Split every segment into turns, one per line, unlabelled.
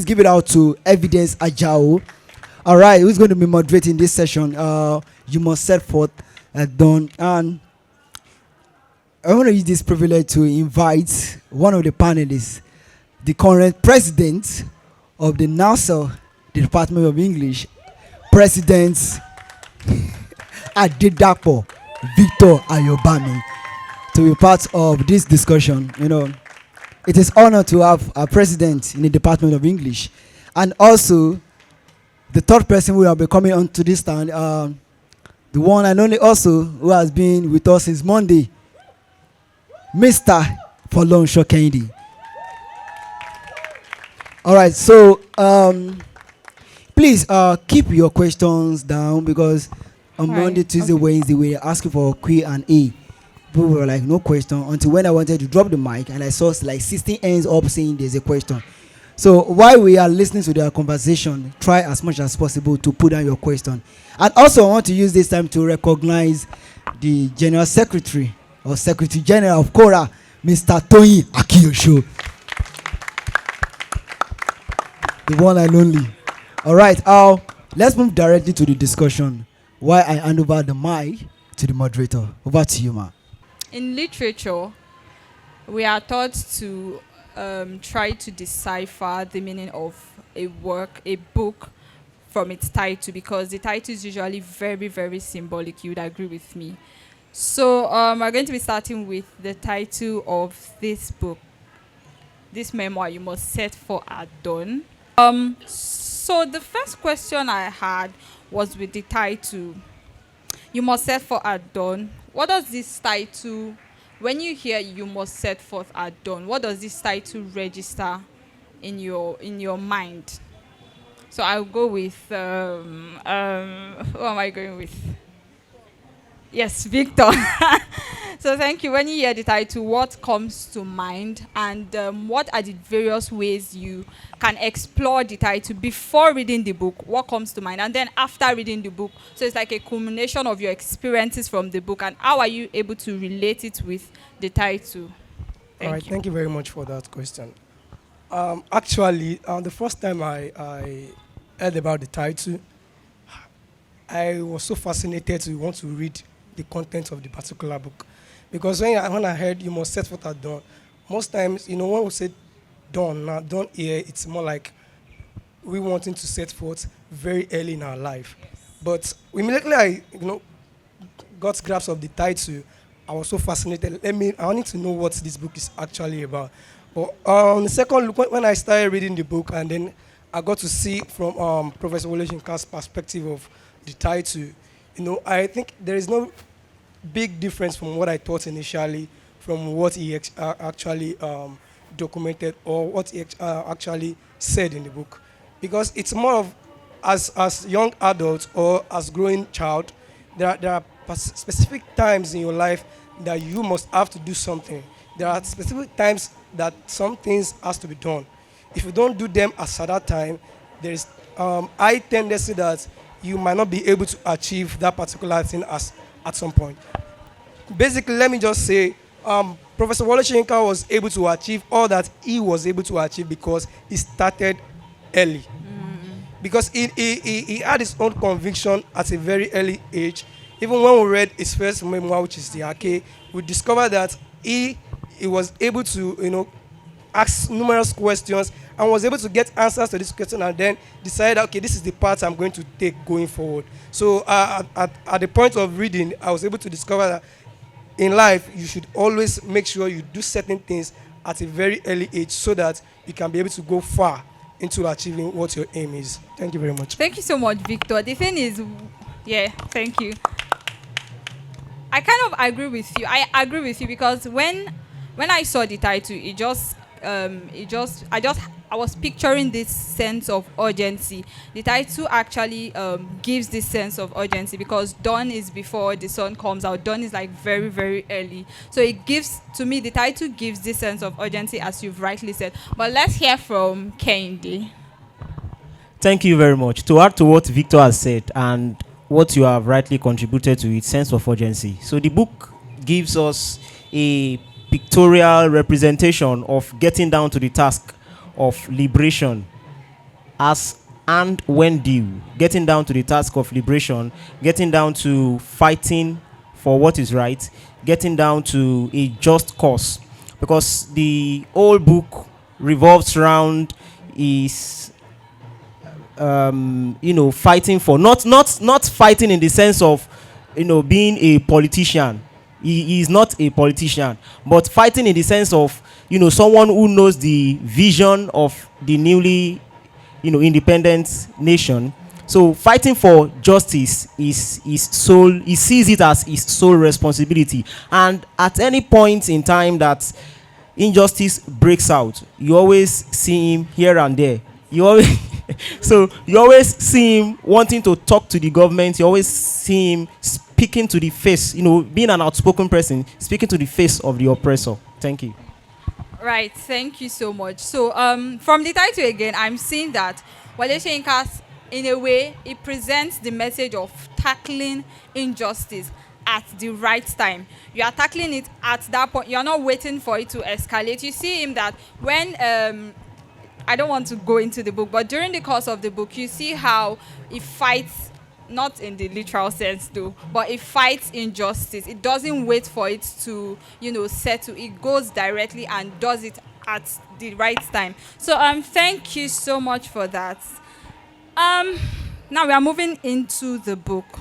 please give it out to Evidence Ajao. All right, who's going to be moderating this session? You must set forth done. And I want to use this privilege to invite one of the panelists, the current president of the NASA, the Department of English, President Adedapo Victor Ayobami, to be part of this discussion. You know, it is honor to have a president in the Department of English, and also the third person who will be coming onto this stand, the one and only also who has been with us since Monday, Mr. Folonsho Kennedy. All right, so please keep your questions down, because on Monday, Tuesday, Wednesday, we were asking for Q&A. People were like, no question, until when I wanted to drop the mic and I saw like 16 hands up saying there's a question. So while we are listening to their conversation, try as much as possible to put down your question. And also I want to use this time to recognize the General Secretary or Secretary General of KORA, Mr. Tony Akiyosho. The one and only. All right, let's move directly to the discussion while I hand over the mic to the moderator. Over to you, ma.
In literature, we are taught to try to decipher the meaning of a work, a book, from its title, because the title is usually very, very symbolic. You would agree with me. So we're going to be starting with the title of this book, this memoir, You Must Set for at Dawn. So the first question I had was with the title, You Must Set for at Dawn. What does this title, when you hear You Must Set forth at dawn, what does this title register in your mind? So I'll go with who am I going with? Yes, Victor. So thank you. When you hear the title, what comes to mind, and what are the various ways you can explore the title before reading the book? What comes to mind, and then after reading the book? So it's like a culmination of your experiences from the book, and how are you able to relate it with the title?
Thank you very much for that question. Actually, the first time I heard about the title, I was so fascinated to want to read the content of the particular book. Because when I heard You Must Set Forth at Dawn, most times, when we say dawn, now dawn here, it's more like we wanting to set forth very early in our life. But immediately I got grasp of the title, I was so fascinated. I wanted to know what this book is actually about. But on the second look, when I started reading the book, and then I got to see from Professor Soyinka's perspective of the title, I think there is no big difference from what I thought initially from what he actually documented, or what he actually said in the book. Because it's more of, as young adults or as growing child, there are specific times in your life that you must have to do something. There are specific times that some things has to be done. If you don't do them at that time, there is high tendency that you might not be able to achieve that particular thing at some point. Basically, let me just say, Professor Soyinka was able to achieve all that he was able to achieve because he started early. Because he had his own conviction at a very early age. Even when we read his first memoir, which is the Ake, we discovered that he was able to, ask numerous questions and was able to get answers to this question, and then decided, okay, this is the path I'm going to take going forward. So at the point of reading, I was able to discover that in life, you should always make sure you do certain things at a very early age so that you can be able to go far into achieving what your aim is. Thank you very much.
Thank you so much, Victor. The thing is, thank you. I kind of agree with you. I agree with you because when I saw the title, I was picturing this sense of urgency. The title actually gives this sense of urgency because dawn is before the sun comes out. Dawn is like very, very early. So it gives, to me, the title gives this sense of urgency, as you've rightly said. But let's hear from Kendi.
Thank you very much. To add to what Victor has said and what you have rightly contributed to its sense of urgency. So the book gives us a pictorial representation of getting down to the task of liberation as and when due, getting down to the task of liberation, getting down to fighting for what is right, getting down to a just cause. Because the whole book revolves around is fighting for not fighting in the sense of being a politician. He is not a politician, but fighting in the sense of someone who knows the vision of the newly independent nation. So fighting for justice is his sole, he sees it as his sole responsibility. And at any point in time that injustice breaks out, you always see him here and there. You always so you always see him wanting to talk to the government. You always see him speaking to the face, being an outspoken person, speaking to the face of the oppressor. Thank you.
Right, thank you so much. So, from the title again, I'm seeing that Wale Soyinka, in a way, it presents the message of tackling injustice at the right time. You are tackling it at that point. You are not waiting for it to escalate. You see him that when I don't want to go into the book, but during the course of the book, you see how he fights, not in the literal sense though, but it fights injustice. It doesn't wait for it to, settle. It goes directly and does it at the right time. So thank you so much for that. Now we are moving into the book.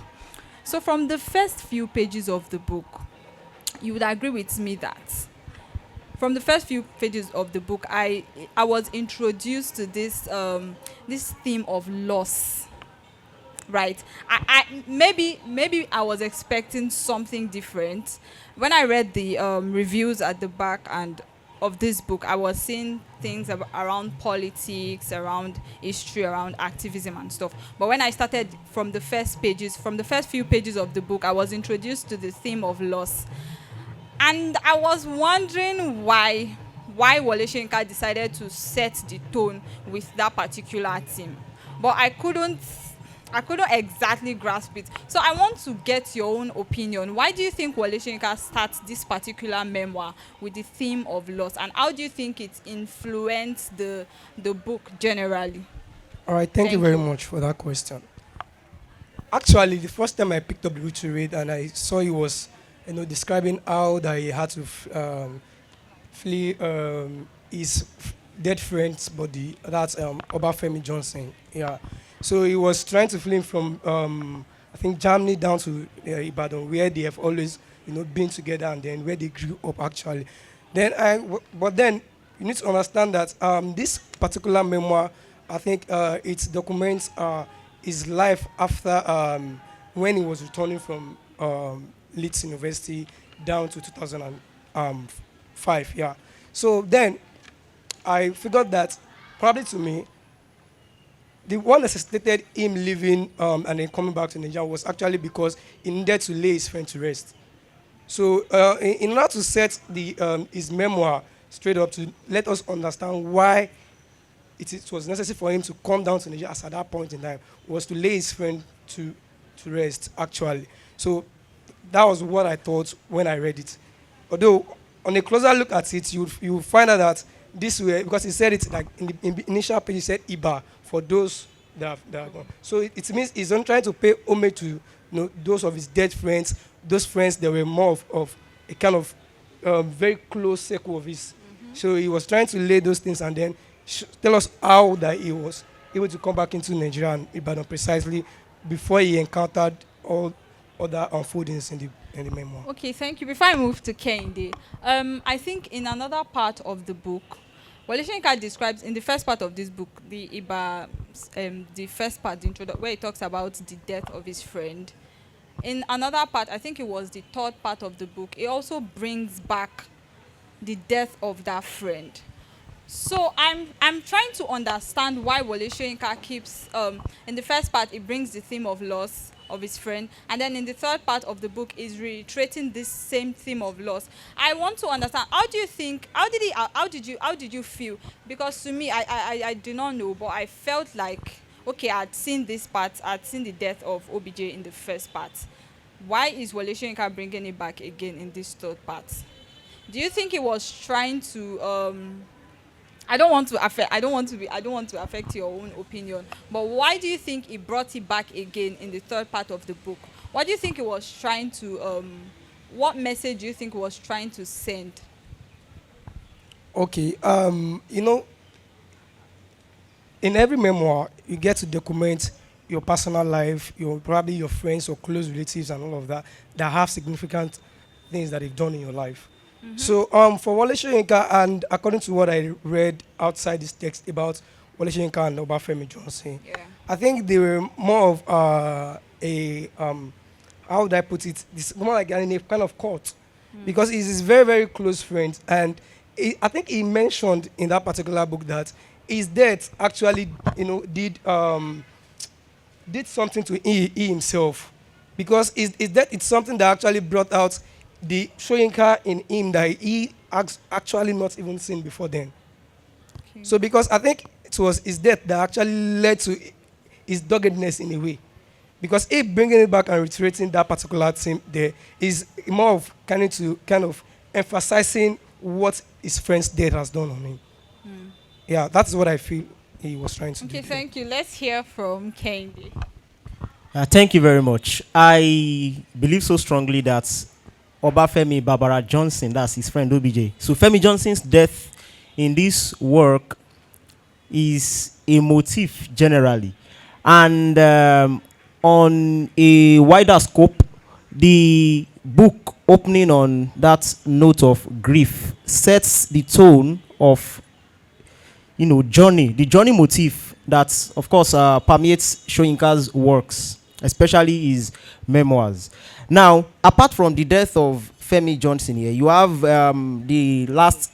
So from the first few pages of the book, you would agree with me that from the first few pages of the book, I was introduced to this theme of loss. Right. I maybe I was expecting something different. When I read the reviews at the back and of this book, I was seeing things around politics, around history, around activism and stuff. But when I started from the first few pages of the book, I was introduced to the theme of loss. And I was wondering why Wole Soyinka decided to set the tone with that particular theme. But I couldn't exactly grasp it. So I want to get your own opinion. Why do you think Wole Soyinka starts this particular memoir with the theme of loss? And how do you think it influenced the book generally?
All right, thank you very much for that question. Actually, the first time I picked up the book to read and I saw he was, describing how that he had to flee his dead friend's body. That's Obafemi Johnson. Yeah. So he was trying to flee from, I think, Germany down to Ibadan, where they have always, been together, and then where they grew up actually. But then you need to understand that this particular memoir, I think, it documents his life after when he was returning from Leeds University down to 2005. Yeah. So then I figured that probably to me, the one that necessitated him leaving and then coming back to Nigeria was actually because he needed to lay his friend to rest. So in order to set his memoir straight up to let us understand why it was necessary for him to come down to Nigeria as at that point in time was to lay his friend to rest actually. So that was what I thought when I read it. Although on a closer look at it, you find out that this way, because he said it like in the initial page, he said Iba for those that are gone. So it means he's not trying to pay homage to those of his dead friends, those friends that were more of a kind of very close circle of his. Mm-hmm. So he was trying to lay those things and then tell us how that he was able to come back into Nigeria and Ibadan precisely before he encountered all other unfoldings in the memoir.
Okay, thank you. Before I move to Kehinde, I think in another part of the book, Wole Soyinka describes in the first part of this book, the Iba, the first part, the introduction, where he talks about the death of his friend. In another part, I think it was the third part of the book, it also brings back the death of that friend. So I'm trying to understand why Wole Soyinka keeps in the first part it brings the theme of loss of his friend, and then in the third part of the book is reiterating this same theme of loss. I want to understand, how did you feel? Because to me, I do not know, but I felt like, okay, I'd seen this part, I'd seen the death of OBJ in the first part. Why is Wole Soyinka bringing it back again in this third part? Do you think he was trying to I don't want to affect your own opinion. But why do you think he brought it back again in the third part of the book? What do you think he was trying to what message do you think he was trying to send?
Okay, in every memoir, you get to document your personal life, your probably your friends or close relatives and all of that that have significant things that they've done in your life. So for Wale Soyinka, and according to what I read outside this text about Wale Soyinka and Obafemi Johnson,
Yeah.
I think they were more of a how would I put it? This more like in a kind of court, because he's his very very close friend, and I think he mentioned in that particular book that his death actually did something to he himself, because his death it's something that actually brought out the Soyinka in him that he actually not even seen before then.
Okay.
So because I think it was his death that actually led to his doggedness in a way. Because if bringing it back and reiterating that particular thing there is more of kind of emphasizing what his friend's death has done on him. Yeah, that's what I feel he was trying to do.
Okay,
there.
thank you. Let's hear from Kendi.
Thank you very much. I believe so strongly that Obafemi Barbara Johnson, that's his friend OBJ. So Femi Johnson's death in this work is a motif generally. And on a wider scope, the book opening on that note of grief sets the tone of the journey motif that, of course, permeates Soyinka's works, especially his memoirs. Now, apart from the death of Femi Johnson here, you have the last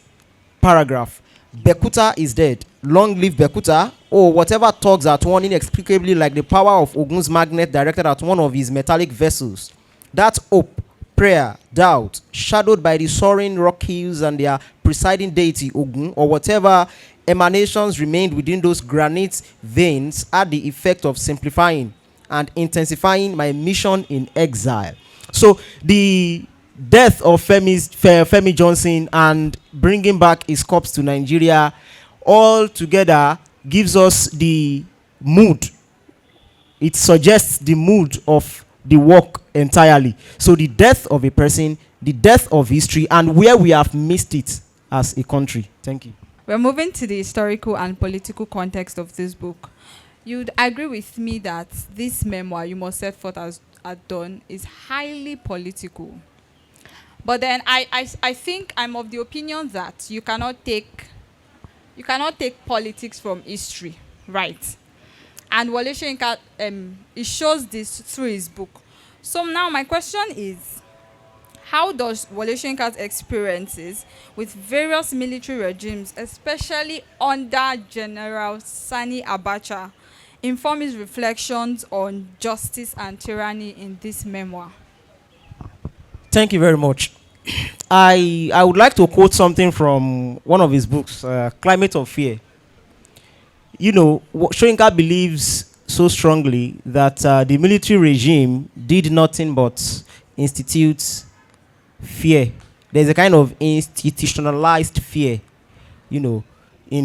paragraph. Bekuta is dead. Long live Bekuta. Oh, whatever tugs at one inexplicably like the power of Ogun's magnet directed at one of his metallic vessels. That hope, prayer, doubt, shadowed by the soaring rock hills and their presiding deity Ogun, or whatever emanations remained within those granite veins, had the effect of simplifying and intensifying my mission in exile. So the death of Femi Johnson and bringing back his corpse to Nigeria all together gives us the mood. It suggests the mood of the work entirely. So the death of a person, the death of history, and where we have missed it as a country. Thank you.
We're moving to the historical and political context of this book. You'd agree with me that this memoir, You Must Set Forth as Dawn, is highly political. But then I think I'm of the opinion that you cannot take politics from history, right? And Wale Soyinka, he shows this through his book. So now my question is, how does Wale Soyinka's experiences with various military regimes, especially under General Sani Abacha, inform his reflections on justice and tyranny in this memoir?
Thank you very much. I would like to quote something from one of his books, Climate of Fear. Soyinka believes so strongly that the military regime did nothing but institute fear. There's a kind of institutionalized fear, in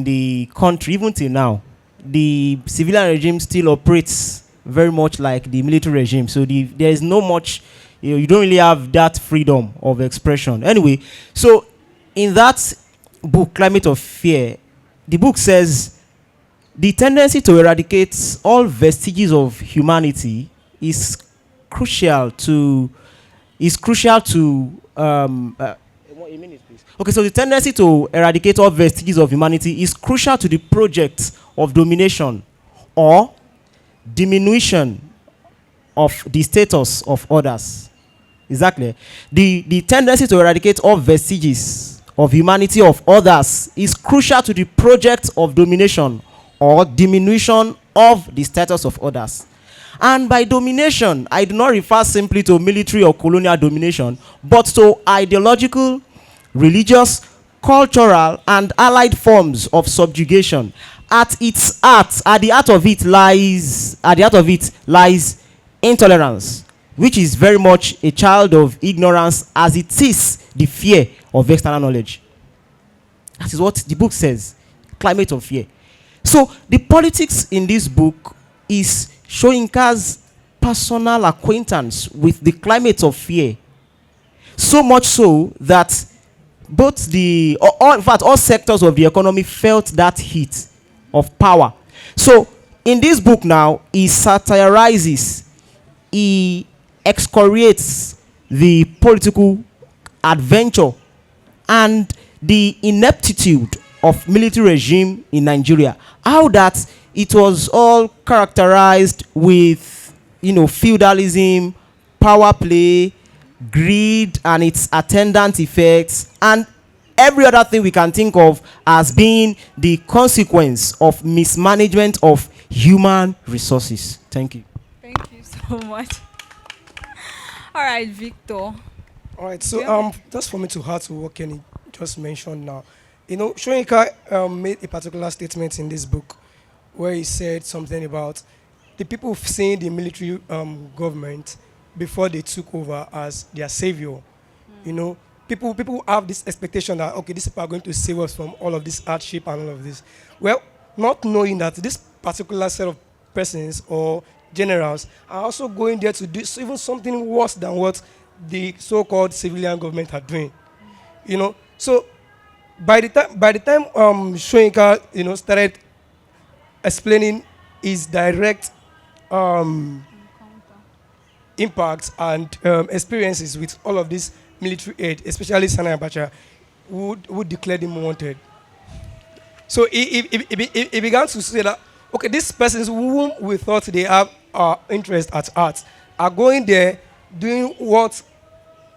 the country, even till now. The civilian regime still operates very much like the military regime. So there is no much, you don't really have that freedom of expression. Anyway, so in that book, Climate of Fear, the book says the tendency to eradicate all vestiges of humanity is crucial to okay, so the tendency to eradicate all vestiges of humanity is crucial to the project of domination or diminution of the status of others. Exactly. The tendency to eradicate all vestiges of humanity of others is crucial to the project of domination or diminution of the status of others. And by domination, I do not refer simply to military or colonial domination, but to ideological, religious, cultural, and allied forms of subjugation. At the heart of it lies intolerance, which is very much a child of ignorance, as it is the fear of external knowledge. That is what the book says. climate of fear. So the politics in this book is Soyinka's personal acquaintance with the climate of fear. So much so that both in fact, all sectors of the economy felt that heat of power. So in this book now, he satirizes, he excoriates the political adventure and the ineptitude of military regime in Nigeria. How that it was all characterized with, feudalism, power play, greed and its attendant effects, and every other thing we can think of as being the consequence of mismanagement of human resources. Thank you.
Thank you so much. All right, Victor.
All right, so just for me to add to what Kenny just mentioned now, Soyinka made a particular statement in this book where he said something about the people seeing the military government before they took over as their savior. People have this expectation that, okay, these people are going to save us from all of this hardship and all of this. Well, not knowing that this particular set of persons or generals are also going there to do even something worse than what the so-called civilian government are doing. So by the time Soyinka started explaining his direct impacts and experiences with all of this military aid, especially Sani Abacha, who declared him wanted. So he began to say that, okay, these persons whom we thought they have interest at heart are going there doing what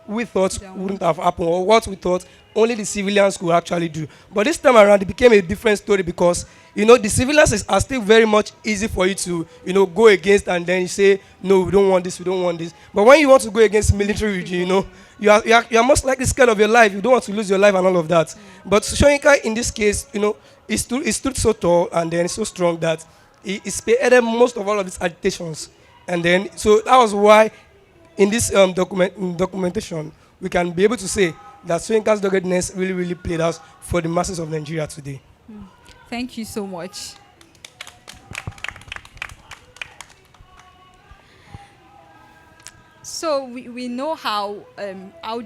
we thought wouldn't have happened, or what we thought only the civilians could actually do. But this time around, it became a different story because, the civilians are still very much easy for you to, go against, and then you say, no, we don't want this, we don't want this. But when you want to go against military regime, you are most likely scared of your life. You don't want to lose your life and all of that. But Soyinka, in this case, he stood so tall and then so strong that he spearheaded most of all of these agitations. And then, so that was why in this documentation, we can be able to say that Soyinka's doggedness really, really played out for the masses of Nigeria today.
Thank you so much. So we know how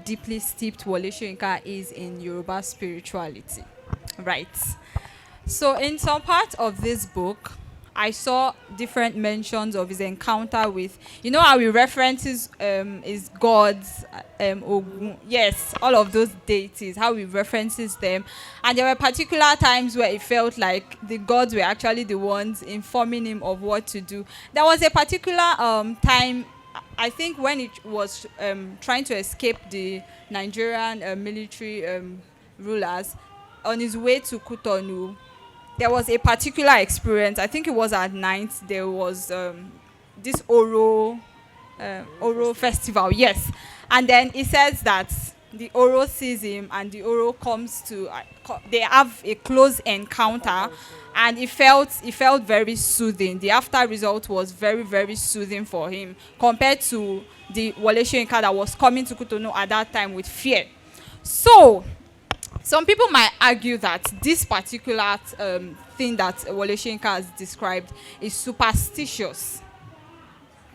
deeply steeped Wole Soyinka is in Yoruba spirituality, right? So in some part of this book, I saw different mentions of his encounter with, how he references his gods, Ogun, yes, all of those deities, how he references them. And there were particular times where it felt like the gods were actually the ones informing him of what to do. There was a particular time, I think, when it was trying to escape the Nigerian military rulers on his way to Cotonou. There was a particular experience. I think it was at night. There was this Oro festival, yes. And then he says that the Oro sees him, and the Oro comes to. They have a close encounter, and it felt very soothing. The after result was very, very soothing for him compared to the Wole Soyinka that was coming to Cotonou at that time with fear. So some people might argue that this particular thing that Wole Soyinka has described is superstitious.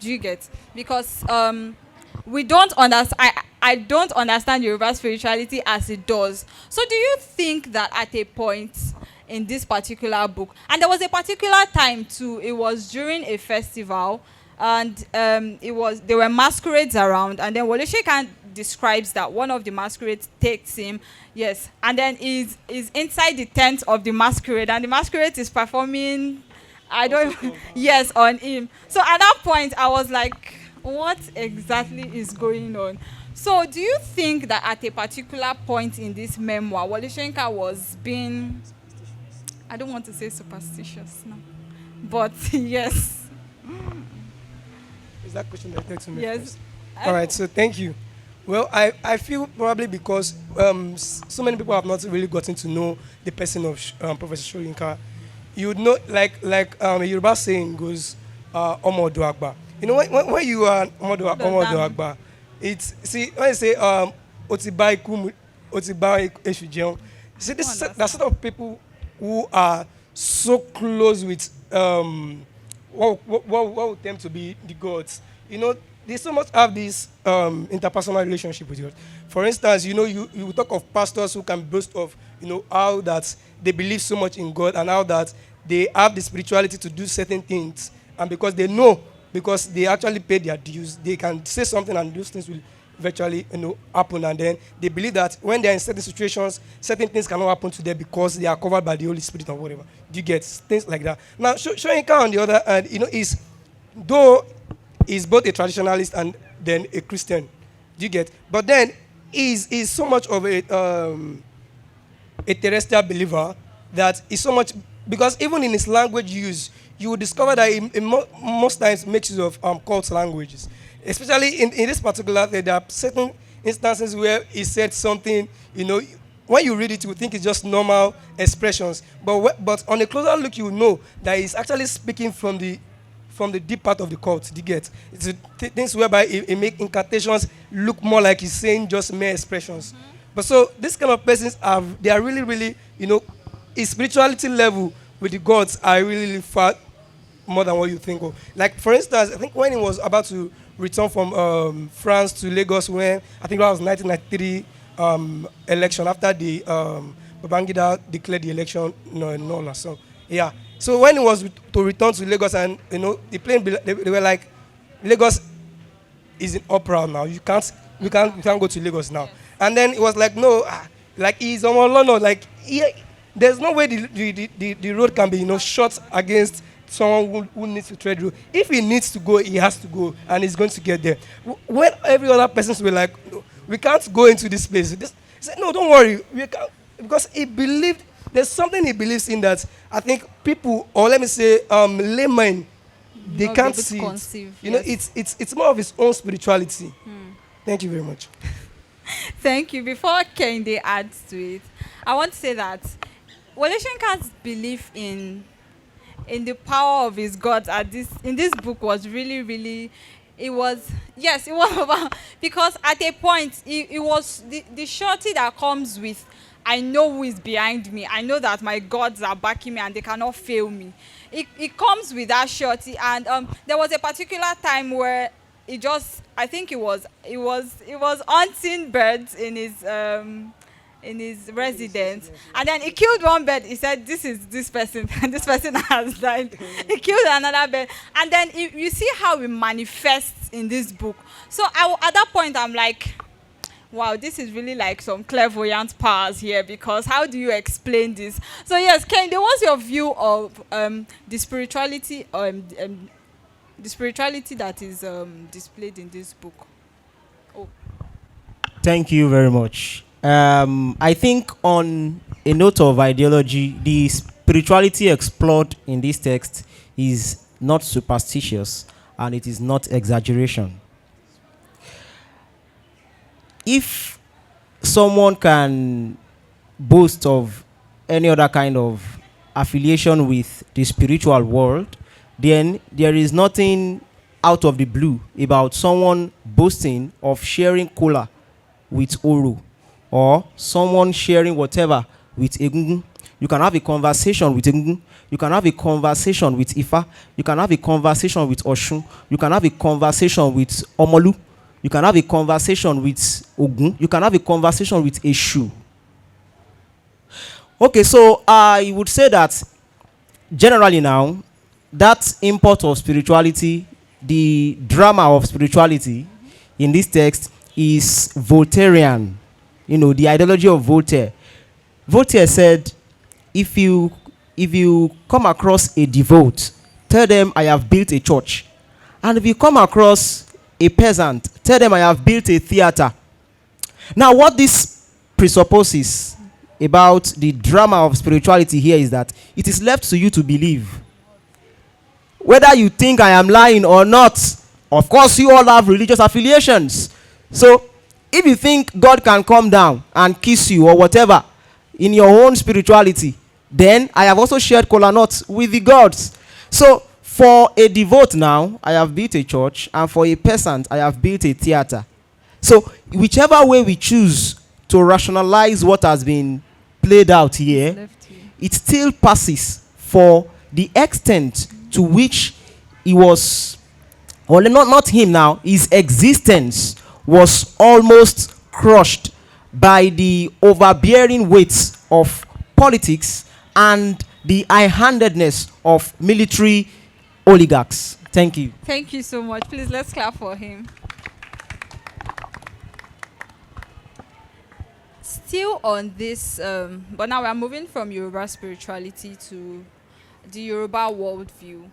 Do you get? Because we don't understand. I don't understand Yoruba spirituality as it does. So do you think that at a point in this particular book, and there was a particular time too, it was during a festival, and there were masquerades around, and then Wole Soyinka describes that one of the masquerades takes him, yes, and then is inside the tent of the masquerade, and the masquerade is performing, yes, on him. So at that point, I was like, what exactly is going on? So do you think that at a particular point in this memoir, Wole Soyinka was being, I don't want to say superstitious, no, but yes.
Is that question directed to me?
Yes.
First? All right, so thank you. Well, I feel probably because so many people have not really gotten to know the person of Professor Soyinka. You would know, like a Yoruba saying goes, Omodo Agba. When you are Omodo Agba, it's, see, when you say Otiba Eshu Jeon, see, that sort of people who are so close with what would tend to be the gods. You know, they so much have this interpersonal relationship with God. For instance, you know, you talk of pastors who can boast of, you know, how that they believe so much in God and how that they have the spirituality to do certain things. And because they know, because they actually pay their dues, they can say something and those things will virtually, you know, happen. And then they believe that when they're in certain situations, certain things cannot happen to them because they are covered by the Holy Spirit or whatever. Do you get things like that? Now, Soyinka on the other hand, you know, is though is both a traditionalist and then a Christian. Do you get? But then is so much of a terrestrial believer that is so much, because even in his language use, you will discover that he most times makes use of cult languages. Especially in this particular thing, there are certain instances where he said something, you know, when you read it, you would think it's just normal expressions. But on a closer look, you will know that he's actually speaking from the deep part of the cult. Do you get? It's things whereby he make incantations look more like he's saying just mere expressions. Mm-hmm. But so this kind of persons they are really, really, you know, his spirituality level with the gods are really, really far more than what you think of. Like, for instance, I think when he was about to return from France to Lagos, when I think that was 1993 election, after the Babangida declared the election, no, so yeah. So when he was to return to Lagos, and you know, the plane, they were like, Lagos is in uproar now. You can't go to Lagos now. And then it was like, no, like he's on London, like there's no way the road can be, you know, shut against someone who needs to tread through. If he needs to go, he has to go, and he's going to get there. When every other person will like, no, we can't go into this place. He said, no, don't worry, we can, because he believed. There's something he believes in that I think people, or let me say, laymen, they can't see it. You know, it's more of his own spirituality. Thank you very much.
Thank you. Before Kende adds to it, I want to say that Soyinka's belief in the power of his gods in this book was really, really, it was about, because at a point it was the surety that comes with, I know who is behind me. I know that my gods are backing me and they cannot fail me. It comes with that surety. And there was a particular time where I think it was hunting birds in his residence, and then he killed one bird. He said, "This is this person, and this person has died." He killed another bird, and then you see how it manifests in this book. So at that point, I'm like, wow, this is really like some clairvoyant powers here, because how do you explain this? So yes, Kende, what's your view of the spirituality that is displayed in this book? Oh.
Thank you very much. I think on a note of ideology, the spirituality explored in this text is not superstitious and it is not exaggeration. If someone can boast of any other kind of affiliation with the spiritual world, then there is nothing out of the blue about someone boasting of sharing cola with Oro, or someone sharing whatever with Egungun. You can have a conversation with Egungun. You can have a conversation with Ifa. You can have a conversation with Oshun. You can have a conversation with Omolu. You can have a conversation with Ogun. You can have a conversation with Eshu. Okay, so I would say that generally now, that import of spirituality, the drama of spirituality in this text is Voltairean. You know, the ideology of Voltaire. Voltaire said, if you come across a devout, tell them I have built a church. And if you come across a peasant, tell them I have built a theater. Now, what this presupposes about the drama of spirituality here is that it is left to you to believe. Whether you think I am lying or not, of course you all have religious affiliations. So, if you think God can come down and kiss you or whatever in your own spirituality, then I have also shared kola nuts with the gods. So, for a devout now, I have built a church, and for a peasant, I have built a theater. So, whichever way we choose to rationalize what has been played out here, it still passes for the extent to which he was, or not him now, his existence was almost crushed by the overbearing weight of politics and the high-handedness of military oligarchs. Thank you.
Thank you so much. Please, let's clap for him. Still on this, but now we are moving from Yoruba spirituality to the Yoruba worldview.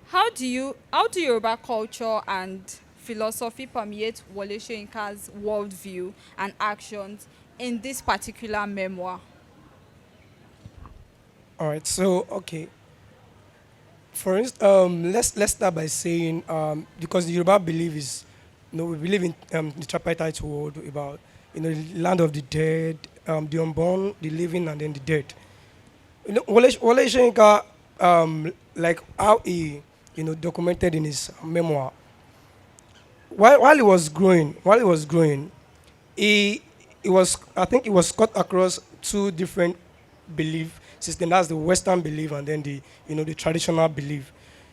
How do Yoruba culture and philosophy permeate Wole Soyinka's worldview and actions in this particular memoir?
All right. So okay. For instance, let's start by saying because the Yoruba belief is, we believe in the tripartite world about the land of the dead, the unborn, the living, and then the dead. Wole Soyinka, like how he documented in his memoir, while he was growing, he was, I think he was cut across two different belief system. That's the Western belief and then the traditional belief.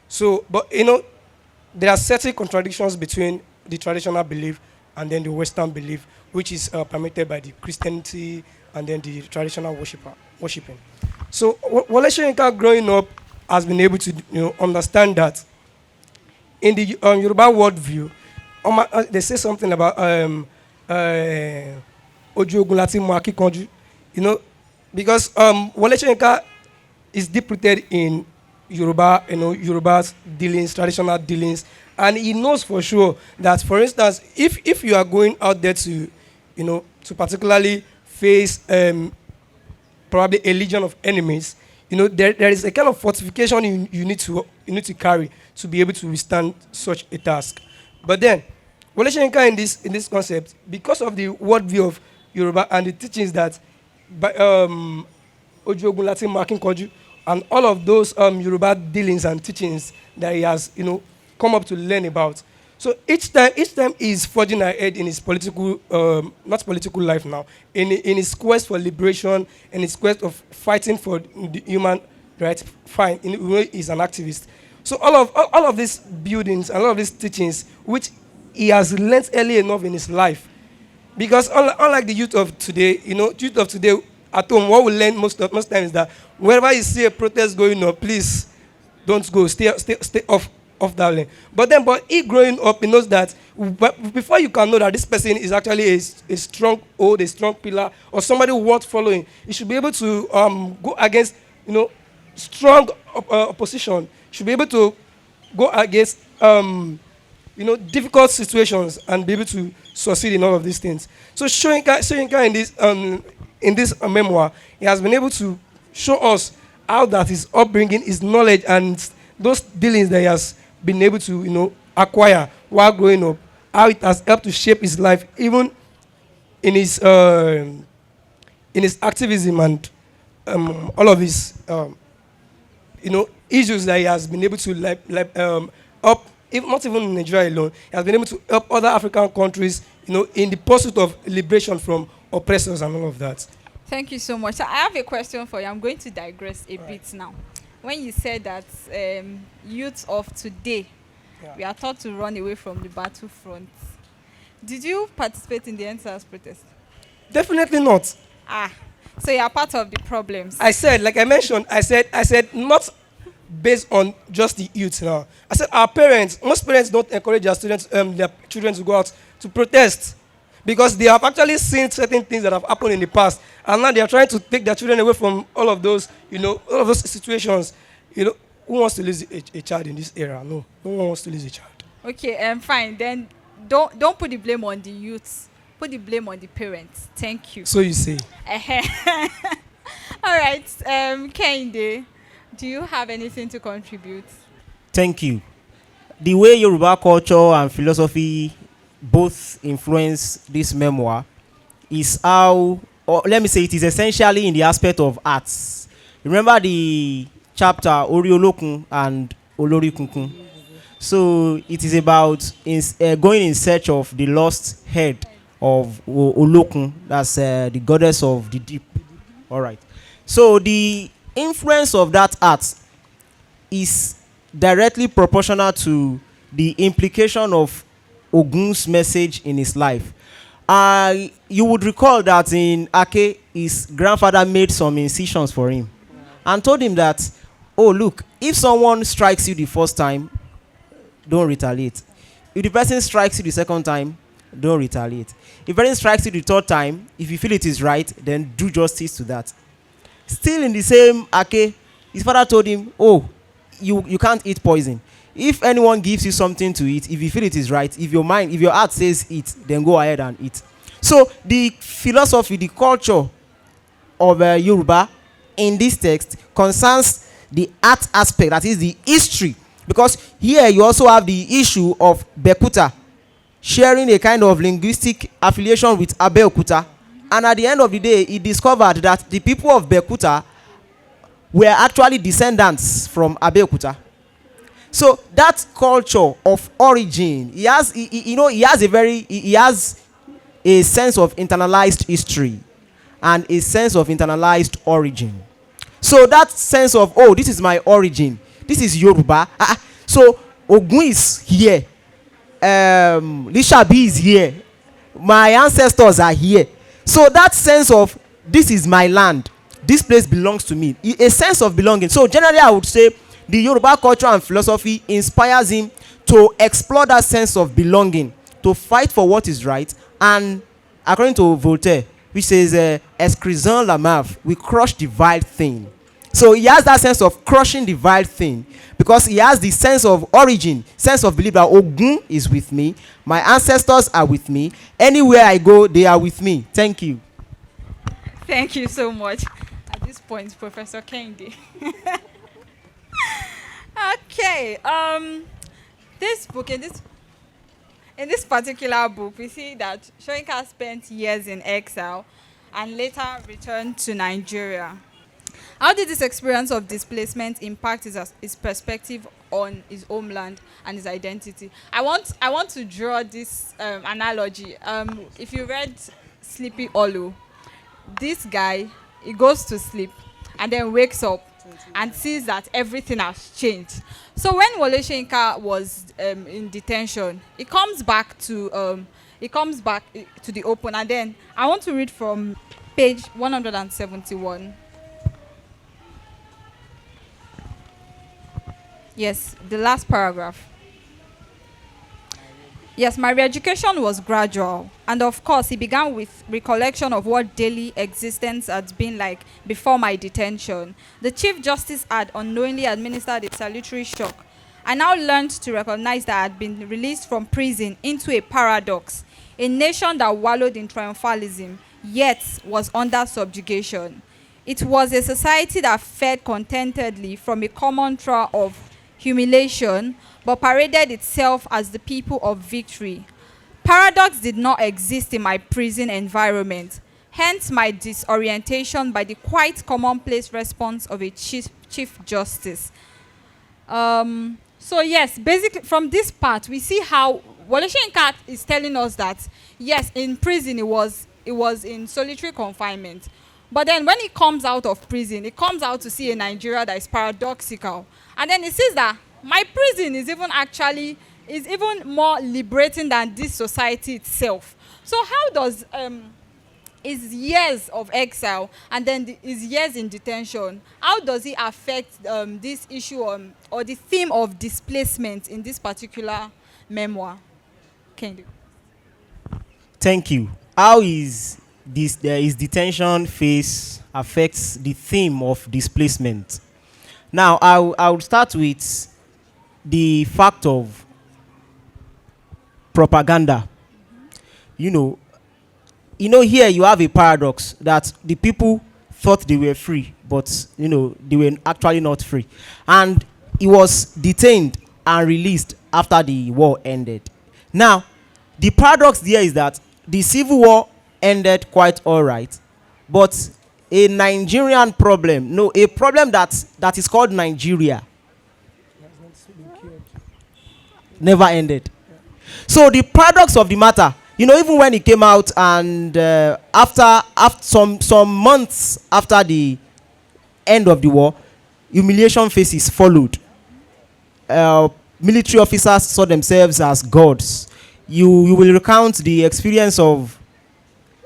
So, but there are certain contradictions between the traditional belief and then the Western belief, which is permitted by the Christianity and then the traditional worshiping. So, Wole Soyinka growing up has been able to understand that in the Yoruba worldview, they say something about Oju Ogun Lati Mo Akikanju, because Wole Soyinka is deep rooted in Yoruba, Yoruba's dealings, traditional dealings, and he knows for sure that, for instance, if you are going out there to, to particularly face probably a legion of enemies, there is a kind of fortification you need to carry to be able to withstand such a task. But then, Wole Soyinka in this concept, because of the worldview of Yoruba and the teachings that by Oju Ogun Lati Mo Akinkanju and all of those Yoruba dealings and teachings that he has come up to learn about. So each time he's forging ahead in his political, not political life now, in his quest for liberation, in his quest of fighting for the human rights, fine, in a way he's an activist. So all of these buildings and all of these teachings, which he has learned early enough in his life, because unlike the youth of today, youth of today at home, what we learn most times is that wherever you see a protest going on, please don't go, stay off that lane. But he growing up, he knows that before you can know that this person is actually a strong hold, a strong pillar, or somebody worth following, you should be able to go against strong opposition. You should be able to go against difficult situations and be able to succeed in all of these things. So Soyinka in this memoir, he has been able to show us how that his upbringing, his knowledge, and those dealings that he has been able to acquire while growing up, how it has helped to shape his life, even in his activism and all of his issues that he has been able to up. If not even in Nigeria alone, he has been able to help other African countries, in the pursuit of liberation from oppressors and all of that.
Thank you so much. So I have a question for you. I'm going to digress a bit now. When you said that youth of today, we are taught to run away from the battlefront, did you participate in the NSAS protest?
Definitely not.
So you are part of the problems.
I said, like I mentioned, I said not based on just the youth now. I said most parents don't encourage their children to go out to protest because they have actually seen certain things that have happened in the past, and now they are trying to take their children away from all of those, all of those situations. Who wants to lose a child in this era? No one wants to lose a child.
Okay, fine. Then don't put the blame on the youths. Put the blame on the parents. Thank you.
So you say.
All right, Kehinde, do you have anything to contribute?
Thank you. The way Yoruba culture and philosophy both influence this memoir is how, or let me say, it is essentially in the aspect of arts. Remember the chapter Ori Olokun and Olori Kunkun. So it is about going in search of the lost head of Olokun, that's the goddess of the deep. All right. So the influence of that art is directly proportional to the implication of Ogun's message in his life. You would recall that in Ake, his grandfather made some incisions for him and told him that, oh, look, if someone strikes you the first time, don't retaliate. If the person strikes you the second time, don't retaliate. If the person strikes you the third time, if you feel it is right, then do justice to that. Still in the same Ake, his father told him, oh, you can't eat poison. If anyone gives you something to eat, if you feel it is right, if your heart says eat, then go ahead and eat. So the philosophy, the culture of Yoruba in this text concerns the art aspect, that is the history, because here you also have the issue of Bekuta sharing a kind of linguistic affiliation with Abeokuta, and at the end of the day he discovered that the people of Bekuta were actually descendants from Abeokuta. So that culture of origin, he has a sense of internalized history and a sense of internalized origin. So that sense of, oh, this is my origin, this is Yoruba. So Ogun is here, Lishabi is here, my ancestors are here. So that sense of, this is my land, this place belongs to me, a sense of belonging. So generally I would say the Yoruba culture and philosophy inspires him to explore that sense of belonging, to fight for what is right, and according to Voltaire, which says, "Escrisant la mave," we crush the vile thing. So he has that sense of crushing the vile thing because he has the sense of origin, sense of belief that Ogun is with me, my ancestors are with me, anywhere I go, they are with me. Thank you.
Thank you so much. At this point, Professor Kendi. Okay. This book, in this particular book, we see that Soyinka spent years in exile and later returned to Nigeria. How did this experience of displacement impact his perspective on his homeland and his identity? I want to draw this analogy. If you read Sleepy Hollow, this guy, he goes to sleep and then wakes up and sees that everything has changed. So when Wole Soyinka was in detention, he comes back to the open, and then I want to read from page 171. Yes, the last paragraph. Yes, my re-education was gradual, and of course it began with recollection of what daily existence had been like before my detention. The Chief Justice had unknowingly administered a salutary shock. I now learned to recognize that I had been released from prison into a paradox, a nation that wallowed in triumphalism, yet was under subjugation. It was a society that fed contentedly from a common trough of humiliation, but paraded itself as the people of victory. Paradox did not exist in my prison environment, hence my disorientation by the quite commonplace response of a chief justice. So yes, basically from this part, we see how Wole Soyinka is telling us that, yes, in prison it was in solitary confinement. But then when he comes out of prison, he comes out to see a Nigeria that is paradoxical. And then he sees that my prison is even more liberating than this society itself. So how does his years of exile and then his years in detention, how does it affect this issue or the theme of displacement in this particular memoir? Kendi.
Thank you. How is his detention phase affects the theme of displacement? Now, I will start with the fact of propaganda. You know, here you have a paradox that the people thought they were free, but they were actually not free, and he was detained and released after the war ended. Now, the paradox there is that the civil war ended quite all right, but a Nigerian problem, a problem that is called Nigeria, never ended. So the paradox of the matter, even when it came out and after some months after the end of the war, humiliation phases followed. Military officers saw themselves as gods. You will recount the experience of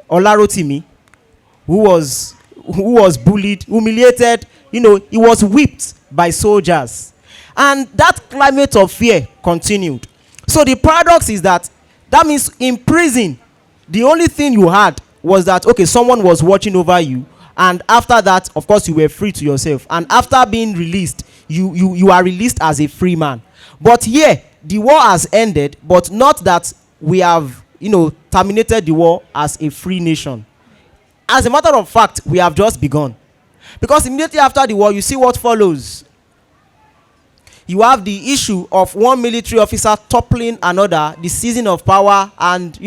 Olarotimi, who was bullied, humiliated. He was whipped by soldiers, and that climate of fear continued. So the paradox is that means in prison, the only thing you had was that, okay, someone was watching over you, and after that, of course, you were free to yourself. And after being released, you are released as a free man. But here, the war has ended, but not that we have terminated the war as a free nation. As a matter of fact, we have just begun, because immediately after the war, you see what follows. You have the issue of one military officer toppling another, the seizing of power, and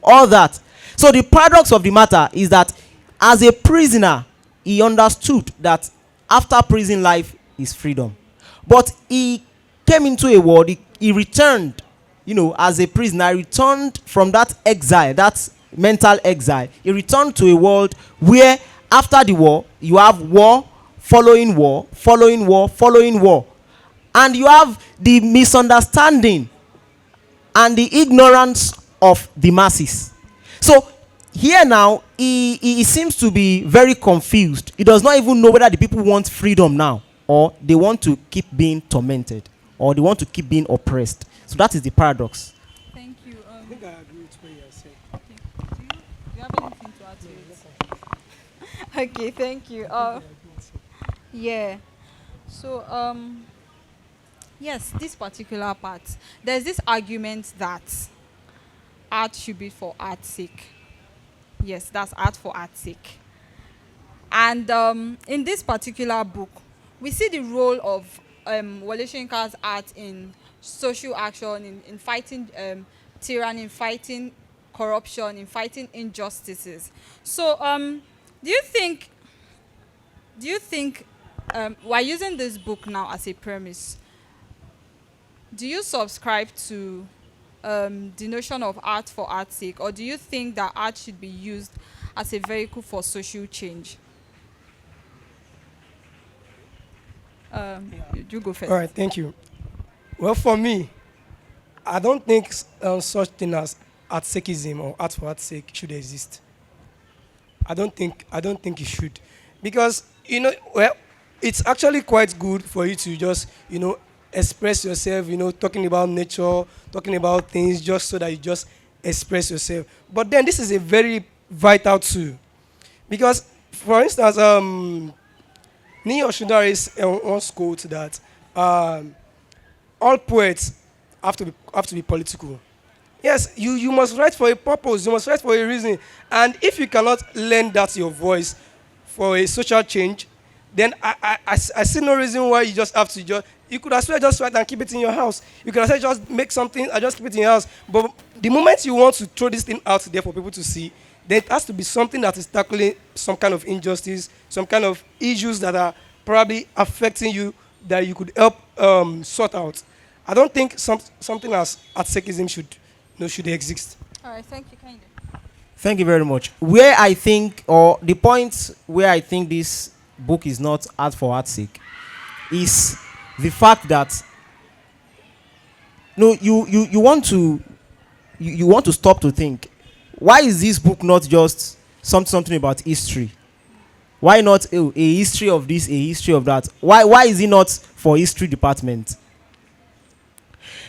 all that. So the paradox of the matter is that as a prisoner, he understood that after prison life is freedom. But he came into a world, he returned, as a prisoner, returned from that exile, that mental exile. He returned to a world where after the war, you have war, following war, following war, following war. And you have the misunderstanding and the ignorance of the masses. So here now, he seems to be very confused. He does not even know whether the people want freedom now, or they want to keep being tormented, or they want to keep being oppressed. So that is the paradox.
Thank you.
I think I agree with what you said.
Okay. Do you have anything to add to it? Okay, thank you. Yeah. So, yes, this particular part, there's this argument that art should be for art's sake. Yes, that's art for art's sake. And in this particular book, we see the role of Wole Soyinka's art in social action, in fighting tyranny, in fighting corruption, in fighting injustices. So, do you think while using this book now as a premise, do you subscribe to the notion of art for art's sake, or do you think that art should be used as a vehicle for social change? You go first.
All right, thank you. Well, for me, I don't think such thing as art sakeism or art for art's sake should exist. I don't think it should, because well, it's actually quite good for you to just express yourself. Talking about nature, talking about things, just so that you just express yourself. But then this is a very vital tool, because, for instance, Ni Oshundare's once quote that all poets have to be political. Yes, you must write for a purpose. You must write for a reason. And if you cannot lend that your voice for a social change, then I see no reason why you just have to you could as well just write and keep it in your house. You could as well just make something and just keep it in your house. But the moment you want to throw this thing out there for people to see, there has to be something that is tackling some kind of injustice, some kind of issues that are probably affecting you that you could help sort out. I don't think something as art sakeism should exist.
All right, thank you, kind of.
Thank you very much. Where I think, or the point where I think this book is not art for art's sake, is the fact that you want to stop to think, why is this book not just something about history? Why not a history of this, a history of that? Why is it not for history department?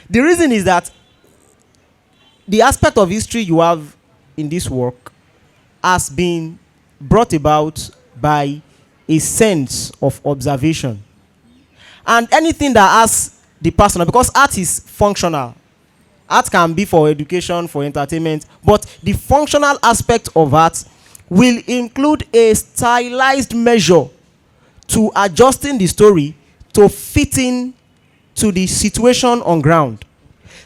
The reason is that the aspect of history you have in this work has been brought about by a sense of observation. And anything that has the personal, because art is functional. Art can be for education, for entertainment, but the functional aspect of art will include a stylized measure to adjusting the story to fit in to the situation on ground.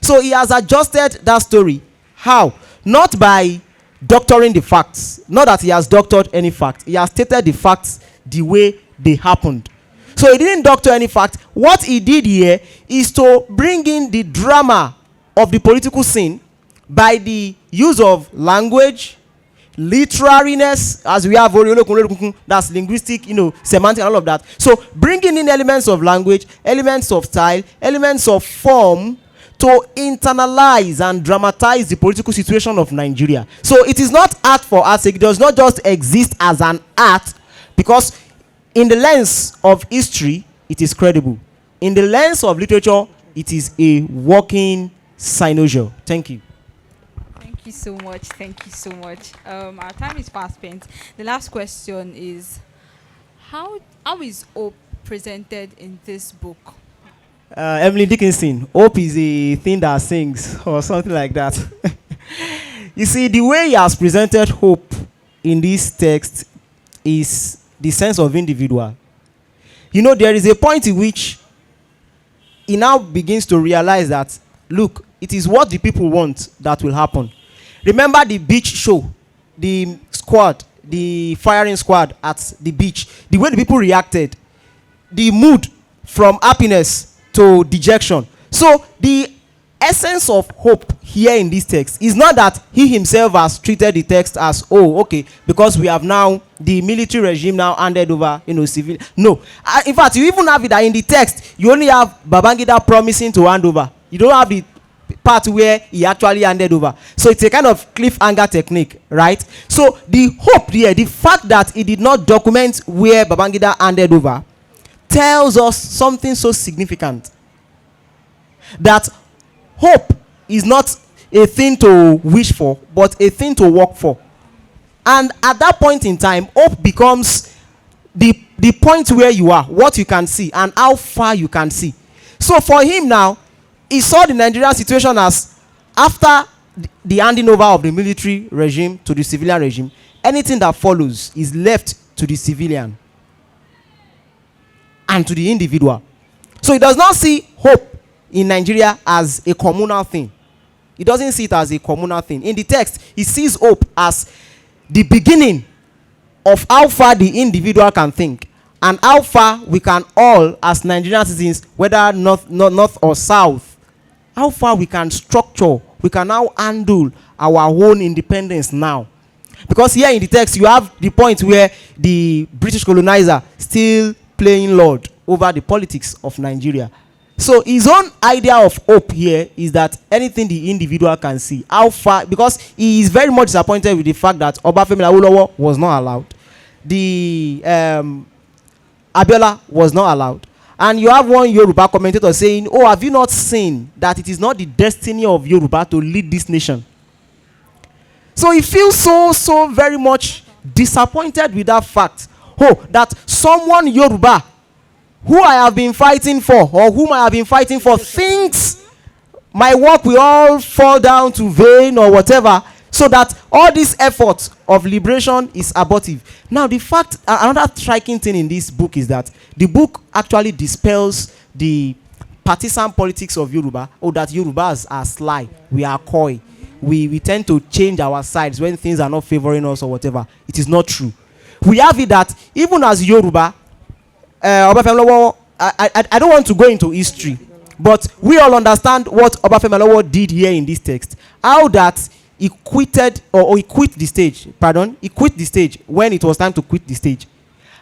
So he has adjusted that story. How? Not by doctoring the facts. Not that he has doctored any fact. He has stated the facts the way they happened. So he didn't doctor any fact. What he did here is to bring in the drama of the political scene by the use of language, literariness, as we have that's linguistic, semantic, and all of that. So bringing in elements of language, elements of style, elements of form to internalize and dramatize the political situation of Nigeria. So it is not art for art's sake. It does not just exist as an art, because in the lens of history, it is credible. In the lens of literature, it is a working cynosure. Thank you.
Thank you so much. Thank you so much. Our time is fast spent. The last question is, how is hope presented in this book?
Emily Dickinson, hope is a thing that sings, or something like that. You see, the way he has presented hope in this text is the sense of individual. There is a point in which he now begins to realize that, look, it is what the people want that will happen. Remember the beach show, the squad, the firing squad at the beach, the way the people reacted, the mood from happiness to dejection. So the essence of hope here in this text is not that he himself has treated the text as, oh, okay, because we have now the military regime now handed over, civil. No. In fact, you even have it that in the text, you only have Babangida promising to hand over. You don't have the part where he actually handed over. So it's a kind of cliffhanger technique, right? So the hope here, the fact that he did not document where Babangida handed over, tells us something so significant, that hope is not a thing to wish for, but a thing to work for. And at that point in time, hope becomes the point where you are, what you can see, and how far you can see. So for him now, he saw the Nigerian situation as, after the handing over of the military regime to the civilian regime, anything that follows is left to the civilian and to the individual. So he does not see hope in Nigeria as a communal thing. He doesn't see it as a communal thing. In the text, he sees hope as the beginning of how far the individual can think, and how far we can all, as Nigerian citizens, whether north or south, how far we can structure, we can now handle our own independence now. Because here in the text, you have the point where the British colonizer still playing Lord over the politics of Nigeria. So his own idea of hope here is that anything the individual can see, how far, because he is very much disappointed with the fact that Obafemi Awolowo was not allowed, the Abiola was not allowed, and you have one Yoruba commentator saying, oh, have you not seen that it is not the destiny of Yoruba to lead this nation? So he feels so very much disappointed with that fact. Oh, that someone Yoruba who I have been fighting for, or whom I have been fighting for, thinks my work will all fall down to vain or whatever, so that all this effort of liberation is abortive. Now, the fact, another striking thing in this book is that the book actually dispels the partisan politics of Yoruba, or that Yorubas are sly, we are coy, we tend to change our sides when things are not favoring us or whatever. It is not true. We have it that even as Yoruba, Obafemi Awolowo, I don't want to go into history, but we all understand what Obafemi Awolowo did here in this text. How that he quitted, or he quit the stage, he quit the stage when it was time to quit the stage.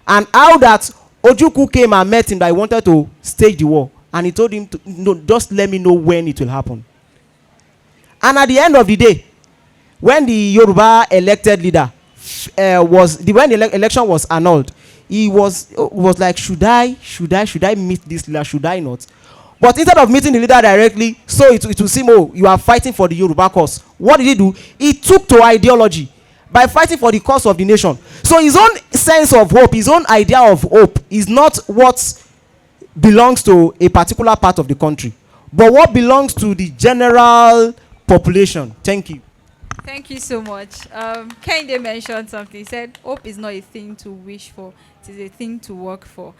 And how that Ojukwu came and met him that he wanted to stage the war, and he told him to, no, just let me know when it will happen. And at the end of the day, when the Yoruba elected leader when the election was annulled, he was like, should I meet this leader, should I not? But instead of meeting the leader directly, so it will seem, oh, you are fighting for the Yoruba cause. What did he do? He took to ideology by fighting for the cause of the nation. So his own sense of hope, his own idea of hope, is not what belongs to a particular part of the country, but what belongs to the general population. Thank you.
Thank you so much. Kende mentioned something. He said, hope is not a thing to wish for, it is a thing to work for.